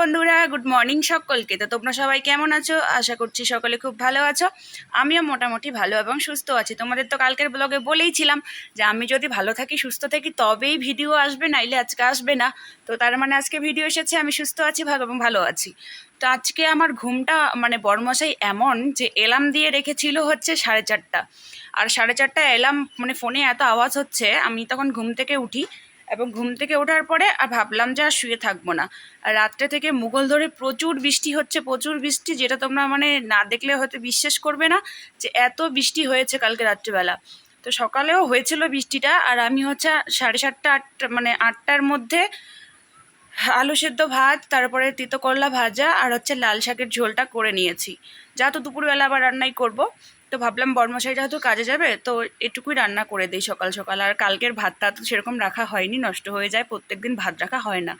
বন্ধুরা, good morning সকলকে। তো তোমরা সবাই কেমন আছো? আশা করছি সকলে খুব ভালো আছো। আমিও মোটামুটি ভালো এবং সুস্থ আছি। তোমাদের তো কালকের ব্লগে বলেইছিলাম যে আমি যদি ভালো থাকি, সুস্থ থাকি, তবেই ভিডিও আসবে, নাইলে আজকে আসবে না। তো তার মানে আজকে ভিডিও এসেছে, আমি সুস্থ আছি, ভালো এবং ভালো আছি। তো আজকে আমার ঘুমটা মানে বড়মশাই এমন যে অ্যালার্ম দিয়ে রেখেছিল হচ্ছে 4:30, আর 4:30 অ্যালার্ম মানে ফোনে এত আওয়াজ হচ্ছে, আমি তখন ঘুম থেকে উঠি এবং ঘুম থেকে ওঠার পরে আর ভাবলাম যে আর শুয়ে থাকবো না। আর রাত্রে থেকে মুঘল ধরে প্রচুর বৃষ্টি হচ্ছে, প্রচুর বৃষ্টি, যেটা তোমরা মানে না দেখলে হয়তো বিশ্বাস করবে না যে এত বৃষ্টি হয়েছে কালকে রাত্রিবেলা। তো সকালেও হয়েছিল বৃষ্টিটা, আর আমি হচ্ছে 7:30 8 মানে 8টার মধ্যে আলু সেদ্ধ ভাত, তারপরে তিতো করলা ভাজা আর হচ্ছে লাল শাকের ঝোলটা করে নিয়েছি। যা তো দুপুরবেলা আবার রান্নাই করব। তো ভাবলাম বর্মশাই যেহেতু কাজে যাবে, তো এটুকুই রান্না করে দিই সকাল সকাল। আর কালকের ভাতটা তো সেরকম রাখা হয়নি, নষ্ট হয়ে যায়, প্রত্যেকদিন ভাত রাখা হয় না।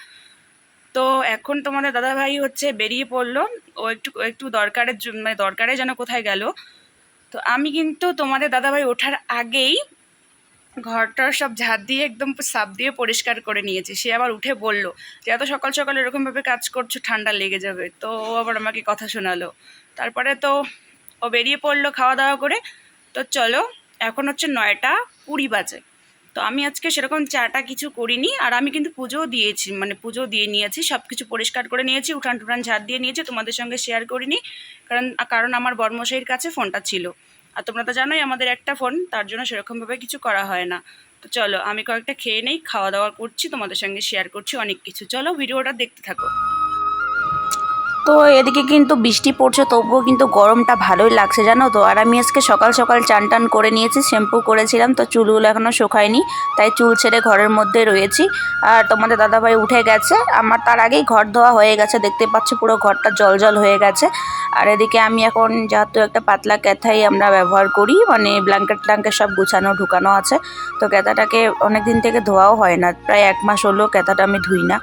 তো এখন তোমাদের দাদাভাই হচ্ছে বেরিয়ে পড়লো, ও একটু একটু দরকারের মানে দরকারে যেন কোথায় গেল। তো আমি কিন্তু তোমাদের দাদাভাই ওঠার আগেই ঘরটার সব ঝাড় দিয়ে একদম সাপ দিয়ে পরিষ্কার করে নিয়েছি। সে আবার উঠে বলল যে এত সকাল সকাল এরকমভাবে কাজ করছো, ঠান্ডা লেগে যাবে। তো ও আবার আমাকে কথা শোনালো। তারপরে তো ও বেরিয়ে পড়লো খাওয়া দাওয়া করে। তো চলো, এখন হচ্ছে 9:20 বাজে। তো আমি আজকে সেরকম চাটা কিছু করিনি, আর আমি কিন্তু পুজোও দিয়েছি, মানে পুজো দিয়ে নিয়েছি, সব কিছু পরিষ্কার করে নিয়েছি, উঠান টুঠান ঝাড় দিয়ে নিয়েছি। তোমাদের সঙ্গে শেয়ার করিনি, কারণ কারণ আমার বর্মশাইয়ের কাছে ফোনটা ছিল, আর তোমরা তো জানোই আমাদের একটা ফোন, তার জন্য সেরকমভাবে কিছু করা হয় না। তো চলো, আমি কয়েকটা খেয়ে নেই, খাওয়া দাওয়া করছি, তোমাদের সঙ্গে শেয়ার করছি অনেক কিছু। চলো, ভিডিওটা দেখতে থাকো। তো এদিকে কিন্তু বৃষ্টি পড়ছে, তবুও কিন্তু গরমটা ভালোই লাগছে জানো তো। আর আমি আজকে সকাল সকাল চান টান করে নিয়েছি, শ্যাম্পু করেছিলাম, তো চুলগুলো এখনও শুকায়নি, তাই চুল ছেড়ে ঘরের মধ্যে রয়েছি। আর তোমাদের দাদাভাই উঠে গেছে, আমার তার আগেই ঘর ধোয়া হয়ে গেছে, দেখতে পাচ্ছ পুরো ঘরটা জল জল হয়ে গেছে। আর এদিকে আমি এখন যেহেতু একটা পাতলা ক্যাথাই আমরা ব্যবহার করি, মানে ব্ল্যাঙ্কেট ট্যাঙ্কেট সব গুছানো ঢুকানো আছে, তো ক্যাথাটাকে অনেক দিন থেকে ধোয়াও হয় না, প্রায় 1 মাস হলো ক্যাথাটা আমি ধুই না।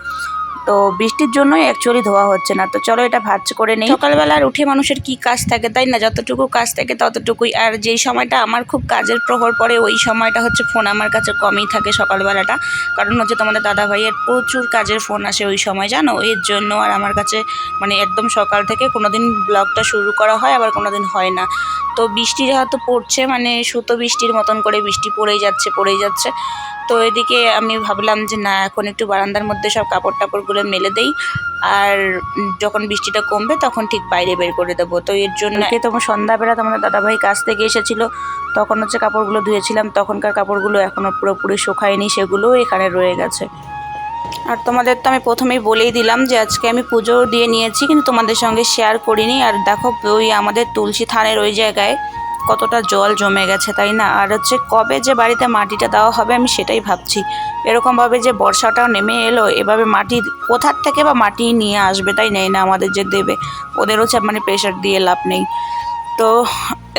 তো বৃষ্টির জন্যই অ্যাকচুয়ালি ধোয়া হচ্ছে না। তো চলো এটা ভাঁজ করে নেই। সকালবেলা আর উঠে মানুষের কি কাজ থাকে তাই না, যতটুকু কাজ থাকে ততটুকুই। আর যেই সময়টা আমার খুব কাজের প্রহর পড়ে, ওই সময়টা হচ্ছে ফোন আমার কাছে কমই থাকে সকালবেলাটা, কারণ হচ্ছে তোমাদের দাদা ভাইয়ের প্রচুর কাজের ফোন আসে ওই সময় জানো, এর জন্য। আর আমার কাছে মানে একদম সকাল থেকে কোনোদিন ব্লগটা শুরু করা হয়, আবার কোনোদিন হয় না। তো বৃষ্টি যেহেতু পড়ছে, মানে সুতো বৃষ্টির মতন করে বৃষ্টি পড়েই যাচ্ছে। তো এদিকে আমি ভাবলাম যে না, এখন একটু বারান্দার মধ্যে সব কাপড় টাপড়গুলো মেলে দেই, আর যখন বৃষ্টিটা কমবে তখন ঠিক বাইরে বের করে দেবো। তো এর জন্য তোমার সন্ধ্যাবেলা তোমাদের দাদাভাই কাছ থেকে এসেছিলো, তখন হচ্ছে কাপড়গুলো ধুয়েছিলাম, তখনকার কাপড়গুলো এখনও পুরোপুরি শুকায়নি, সেগুলোও এখানে রয়ে গেছে। আর তোমাদের তো আমি প্রথমেই বলেই দিলাম যে আজকে আমি পুজো দিয়ে নিয়েছি, কিন্তু তোমাদের সঙ্গে শেয়ার করিনি। আর দেখো ওই আমাদের তুলসী থানের ওই জায়গায় কতটা জল জমে গেছে তাই না। আর হচ্ছে কবে যে বাড়িতে মাটিটা দেওয়া হবে আমি সেটাই ভাবছি। এরকমভাবে যে বর্ষাটাও নেমে এলো, এভাবে মাটি কোথার থেকে বা মাটি নিয়ে আসবে তাই নেই না, আমাদের যে দেবে ওদেরও মানে প্রেশার দিয়ে লাভ নেই। তো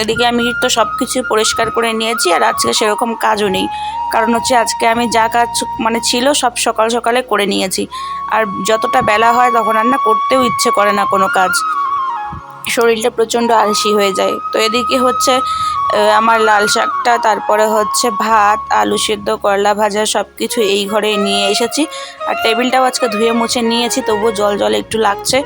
এদিকে আমি তো সব কিছু পরিষ্কার করে নিয়েছি, আর আজকে সেরকম কাজও নেই, কারণ হচ্ছে আজকে আমি যা কাজ মানে ছিল সব সকাল সকালে করে নিয়েছি। আর যতটা বেলা হয় তখন আর না করতেও ইচ্ছে করে না কোনো কাজ, শরীরটা প্রচণ্ড আলসি হয়ে যায়। তো এদিকে হচ্ছে আমার লাল শাকটা, তারপরে হচ্ছে ভাত, আলু সেদ্ধ, করলা ভাজা সব কিছু এই ঘরে নিয়ে এসেছি। আর টেবিলটাও আজকে ধুয়ে মুছে নিয়েছি, তবুও জল জল একটু লাগছে।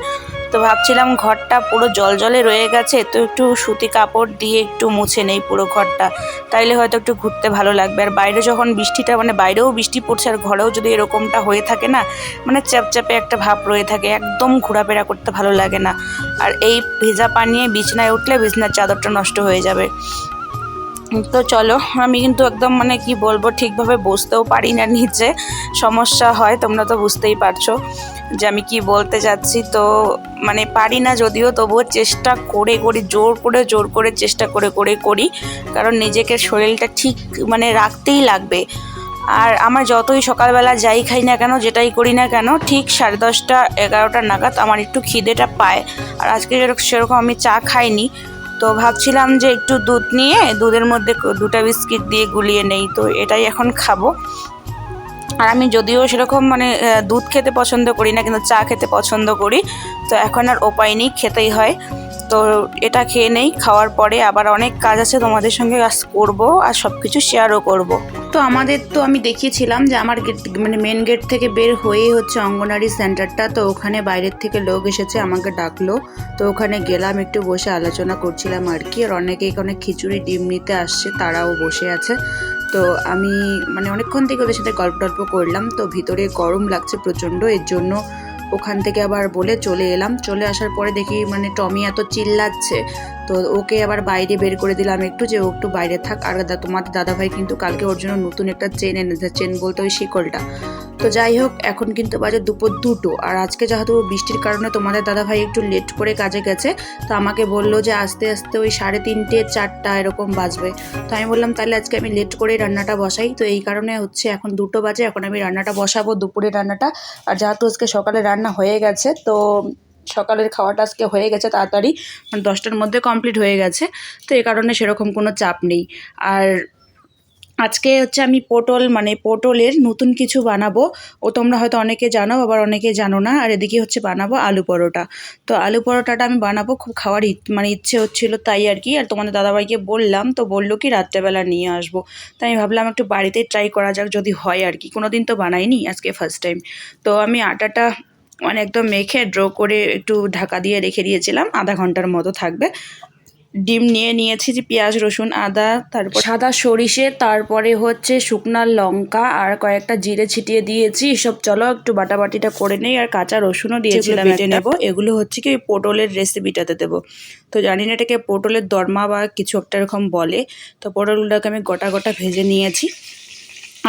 তো ভাবছিলাম ঘরটা পুরো জল জলে রয়ে গেছে, তো একটু সুতি কাপড় দিয়ে একটু মুছে নেই পুরো ঘরটা, তাইলে হয়তো একটু ঘুরতে ভালো লাগবে। আর বাইরে যখন বৃষ্টিটা মানে বাইরেও বৃষ্টি পড়ছে, আর ঘরেও যদি এরকমটা হয়ে থাকে না, মানে চ্যাপচ্যাপে একটা ভাব রয়ে থাকে, একদম ঘোরাফেরা করতে ভালো লাগে না। আর এই ভেজা পানিয়ে বিছনায় উঠলে বিছনার চাদরটা নষ্ট হয়ে যাবে। তো চলো, আমি কিন্তু একদম মানে কি বলবো, ঠিকভাবে বসতেও পারি না, নিচে সমস্যা হয়, তোমরা তো বুঝতেই পারছো যে আমি কি বলতে চাচ্ছি। তো মানে পারি না যদিও, তবুও চেষ্টা করে জোর করে চেষ্টা করে করি, কারণ নিজেকে শরীরটা ঠিক মানে রাখতেই লাগবে। আর আমার যতই সকালবেলা যাই খাই না কেন, যেটাই করি না কেন, ঠিক 10:30 11টা নাগাদ আমার একটু খিদেটা পায়। আর আজকে সেরকম আমি চা খাইনি, তো ভাবছিলাম যে একটু দুধ নিয়ে দুধের মধ্যে 2টা বিস্কিট দিয়ে গুলিয়ে নেই, তো এটাই এখন খাবো। আর আমি যদিও সেরকম মানে দুধ খেতে পছন্দ করি না, কিন্তু চা খেতে পছন্দ করি, তো এখন আর উপায় নেই, খেতেই হয়। তো এটা খেয়ে নেই, খাওয়ার পরে আবার অনেক কাজ আছে তোমাদের সঙ্গে করব আর সব কিছু শেয়ারও করব। তো আমাদের তো আমি দেখিয়েছিলাম যে আমার গেট মানে মেন গেট থেকে বের হয়েই হচ্ছে অঙ্গনারী সেন্টারটা। তো ওখানে বাইরের থেকে লোক এসেছে, আমাকে ডাকলো, তো ওখানে গেলাম, একটু বসে আলোচনা করছিলাম আর কি। আর অনেকে এখানে খিচুড়ি ডিম নিতে আসছে, তারাও বসে আছে। তো আমি মানে অনেকক্ষণ থেকে ওদের সাথে গল্প টল্প করলাম। তো ভিতরে গরম লাগছে প্রচণ্ড, এর জন্য ওখান থেকে আবার বলে চলে এলাম। চলে আসার পরে দেখি মানে টমি এত চিল্লাচ্ছে, তো ওকে আবার বাইরে বের করে দিলাম একটু, যে ও একটু বাইরে থাক। আর তোমাদের দাদাভাই কিন্তু কালকে ওর জন্য নতুন একটা চেন এনেছে, চেন বলতে ওই শিকলটা। তো যাই হোক, এখন কিন্তু বাজে দুপুর 2টো। আর আজকে যেহেতু বৃষ্টির কারণে তোমাদের দাদাভাই একটু লেট করে কাজে গেছে, তো আমাকে বললো যে আস্তে আস্তে ওই 3:30 4টা এরকম বাজবে। তো আমি বললাম তাহলে আজকে আমি লেট করে রান্নাটা বসাই। তো এই কারণে হচ্ছে এখন 2টো বাজে, এখন আমি রান্নাটা বসাবো, দুপুরের রান্নাটা। আর যেহেতু আজকে সকালে রান্না হয়ে গেছে, তো সকালের খাওয়াটা আজকে হয়ে গেছে তাড়াতাড়ি, মানে 10টার মধ্যে কমপ্লিট হয়ে গেছে। তো এই কারণে সেরকম কোনো চাপ নেই। আর আজকে হচ্ছে আমি পটলের নতুন কিছু বানাবো। ও তোমরা হয়তো অনেকে জানো, আবার অনেকে জানো না। আর এদিকে হচ্ছে বানাবো আলু পরোটা। তো আলু পরোটাটা আমি বানাবো, খুব খাওয়ার ইচ্ছে হচ্ছিল তাই আর কি। আর তোমাদের দাদাভাইকে বললাম, তো বললো কি রাত্রেবেলা নিয়ে আসবো। তাই আমি ভাবলাম একটু বাড়িতেই ট্রাই করা যাক, যদি হয় আর কি। কোনো দিন তো বানাইনি, আজকে ফার্স্ট টাইম। তো আমি আটাটা মানে একদম মেখে ড্র করে একটু ঢাকা দিয়ে রেখে দিয়েছিলাম, আধা ঘন্টার মতো থাকবে। ডিম নিয়ে নিয়েছি, যে পেঁয়াজ রসুন আদা, তারপর সাদা সরিষে, তারপরে হচ্ছে শুকনা লঙ্কা আর কয়েকটা জিরে ছিটিয়ে দিয়েছি। সব চলো একটু বাটাবাটিটা করে নেই। আর কাঁচা রসুনও দিয়েছিলাম, বেটে নেবো। এগুলো হচ্ছে কি পটলের রেসিপিটাতে দেবো। তো জানি না এটাকে পটলের দরমা বা কিছু একটা এরকম বলে। তো পটলটাকে আমি গোটা গোটা ভেজে নিয়েছি।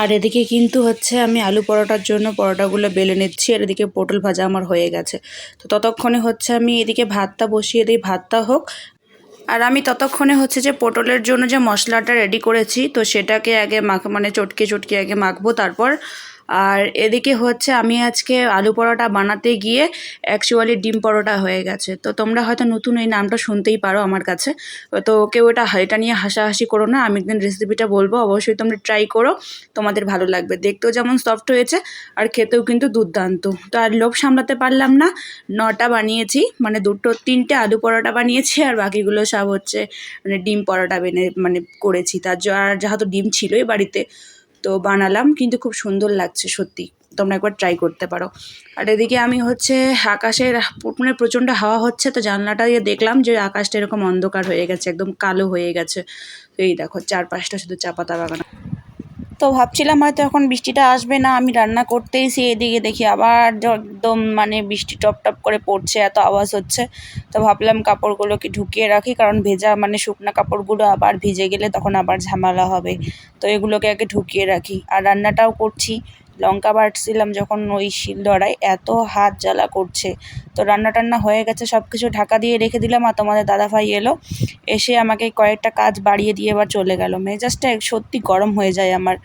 আর এদিকে কিন্তু হচ্ছে আমি আলু পরোটার জন্য পরোটাগুলো বেলে নিচ্ছি। আর এদিকে পটল ভাজা আমার হয়ে গেছে। তো ততক্ষণে হচ্ছে আমি এদিকে ভাতটা বসিয়ে দিই, ভাতটা হোক। আর আমি ততক্ষণে হচ্ছে যে পটলের জন্য যে মশলাটা রেডি করেছি, তো সেটাকে আগে মানে চটকে চটকে আগে মাখবো তারপর। আর এদিকে হচ্ছে আমি আজকে আলু পরোটা বানাতে গিয়ে অ্যাকচুয়ালি ডিম পরোটা হয়ে গেছে। তো তোমরা হয়তো নতুন এই নামটা শুনতেই পারো আমার কাছে। তো কেউ এটা নিয়ে হাসাহাসি করো না, আমি একদিন রেসিপিটা বলবো, অবশ্যই তোমরা ট্রাই করো, তোমাদের ভালো লাগবে। দেখতেও যেমন সফট হয়েছে আর খেতেও কিন্তু দুর্দান্ত। তো আর লোভ সামলাতে পারলাম না, 9টা বানিয়েছি, মানে 3টে আলু পরোটা বানিয়েছি। আর বাকিগুলো সব হচ্ছে মানে ডিম পরোটা করেছি। আর যেহেতু ডিম ছিলই বাড়িতে, তো বানালাম, কিন্তু খুব সুন্দর লাগছে সত্যি। তোমরা একবার ট্রাই করতে পারো। আর এদিকে আমি হচ্ছে আকাশের মানে প্রচণ্ড হাওয়া হচ্ছে, তো জানলাটা দিয়ে দেখলাম যে আকাশটা এরকম অন্ধকার হয়ে গেছে, একদম কালো হয়ে গেছে। তো এই দেখো চারপাশটা শুধু চা পাতা বাগান। তো ভাবছিলাম হয়তো এখন বৃষ্টিটা আসবে না, আমি রান্না করতেইছি, এদিকে দেখি আবার একদম মানে বৃষ্টি টপ টপ করে পড়ছে, এত আওয়াজ হচ্ছে। তো ভাবলাম কাপড়গুলোকে ঢুকিয়ে রাখি, কারণ ভেজা মানে শুকনা কাপড়গুলো আবার ভিজে গেলে তখন আবার ঝামেলা হবে। তো এগুলোকে আগে ঢুকিয়ে রাখি। আর রান্নাটাও করছি, লঙ্কা বাটছিলাম যখন ওই শিলনোড়ায়, এত হাত জ্বালা করছে। তো রান্না টান্না হয়ে গেছে, সব কিছু ঢাকা দিয়ে রেখে দিলাম। আর তোমাদের দাদাভাই এলো, এসে আমাকে কয়েকটা কাজ বাড়িয়ে দিয়ে এবার চলে গেল। মেজাজটা সত্যি গরম হয়ে যায় আমার।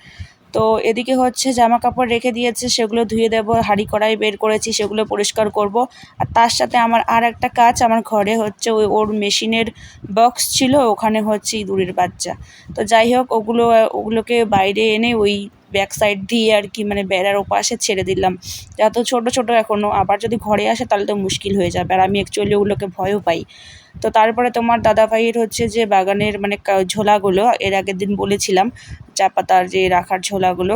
তো এদিকে হচ্ছে জামা কাপড় রেখে দিয়েছে, সেগুলো ধুয়ে দেবো। হাঁড়ি কড়াই বের করেছি, সেগুলো পরিষ্কার করব। আর তার সাথে আমার আর একটা কাজ, আমার ঘরে হচ্ছে ওর মেশিনের বক্স ছিল, ওখানে হচ্ছে ইঁদুরের বাচ্চা। তো যাই হোক, ওগুলোকে বাইরে এনে ওই ব্যাক সাইড দিয়ে আর কি, মানে বেড়ার ওপাশে ছেড়ে দিলাম। যত ছোট ছোট এখনও, আবার যদি ঘরে আসে তাহলে তো মুশকিল হয়ে যাবে। আর আমি অ্যাকচুয়ালি ওগুলোকে ভয়ও পাই। তো তারপরে তোমার দাদাভাইয়ের হচ্ছে যে বাগানের মানে ঝোলাগুলো, এর আগের দিন বলেছিলাম চা পাতার যে রাখার ঝোলাগুলো,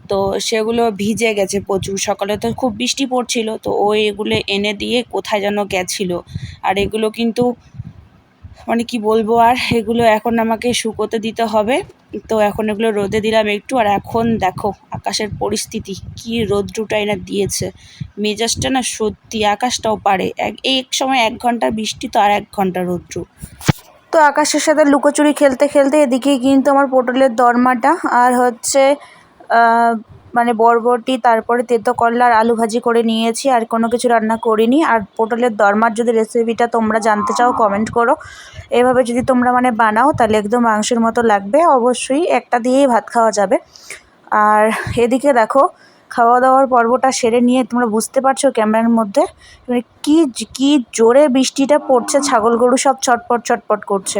তো সেগুলো ভিজে গেছে প্রচুর। সকালে তো খুব বৃষ্টি পড়ছিল, তো ও এগুলো এনে দিয়ে কোথায় যেন গেছিলো। আর এগুলো কিন্তু মানে কি বলবো, আর এগুলো এখন আমাকে শুকোতে দিতে হবে। তো এখন এগুলো রোদে দিলাম একটু। আর এখন দেখো আকাশের পরিস্থিতি, কি রোদ্রুটাই না দিয়েছে। মেজাজটা না সত্যি, আকাশটাও পারে এক সময় 1 ঘন্টা বৃষ্টি, তো আর 1 ঘন্টা রৌদ্র। তো আকাশের সাথে লুকোচুরি খেলতে খেলতে এদিকে কিন্তু আমার পটলের দরমাটা আর হচ্ছে মানে বরবটি, তারপরে তেতো করলা আর আলু ভাজি করে নিয়েছি। আর কোনো কিছু রান্না করিনি। আর পটলের দরমার যদি রেসিপিটা তোমরা জানতে চাও কমেন্ট করো। এভাবে যদি তোমরা মানে বানাও তাহলে একদম মাংসের মতো লাগবে, অবশ্যই একটা দিয়েই ভাত খাওয়া যাবে। আর এদিকে দেখো খাওয়া দাওয়ার পর্বটা সেরে নিয়ে তোমরা বুঝতে পারছো ক্যামেরার মধ্যে মানে কি জোরে বৃষ্টিটা পড়ছে, ছাগল গরু সব ছটপট ছটপট করছে।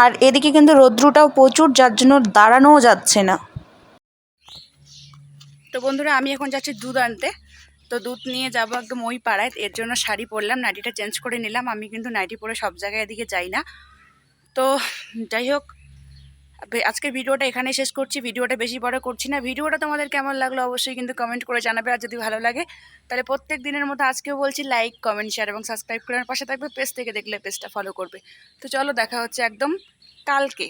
আর এদিকে কিন্তু রৌদ্রটাও প্রচুর, যার জন্য দাঁড়ানোও যাচ্ছে না। তো বন্ধুরা, আমি এখন যাচ্ছি দুধ আনতে। তো তো দুধ নিয়ে যাবো একদম ওই পাড়ায়, এর জন্য শাড়ি পরলাম, নাইটিটা চেঞ্জ করে নিলাম। আমি কিন্তু নাইটি পরে সব জায়গায় এদিকে যাই না। তো যাই হোক, আজকের ভিডিওটা এখানে শেষ করছি। ভিডিওটা বেশি বড় করছি না। ভিডিওটা তোমাদের কেমন লাগলো অবশ্যই কিন্তু কমেন্ট করে জানাবে। আর যদি ভালো লাগে তাহলে প্রত্যেক দিনের মতো আজকেও বলছি, লাইক, কমেন্ট, শেয়ার এবং সাবস্ক্রাইব করে আমার পাশে থাকবে। পেজ থেকে দেখলে পেজটা ফলো করবে। তো চলো, দেখা হচ্ছে একদম কালকে।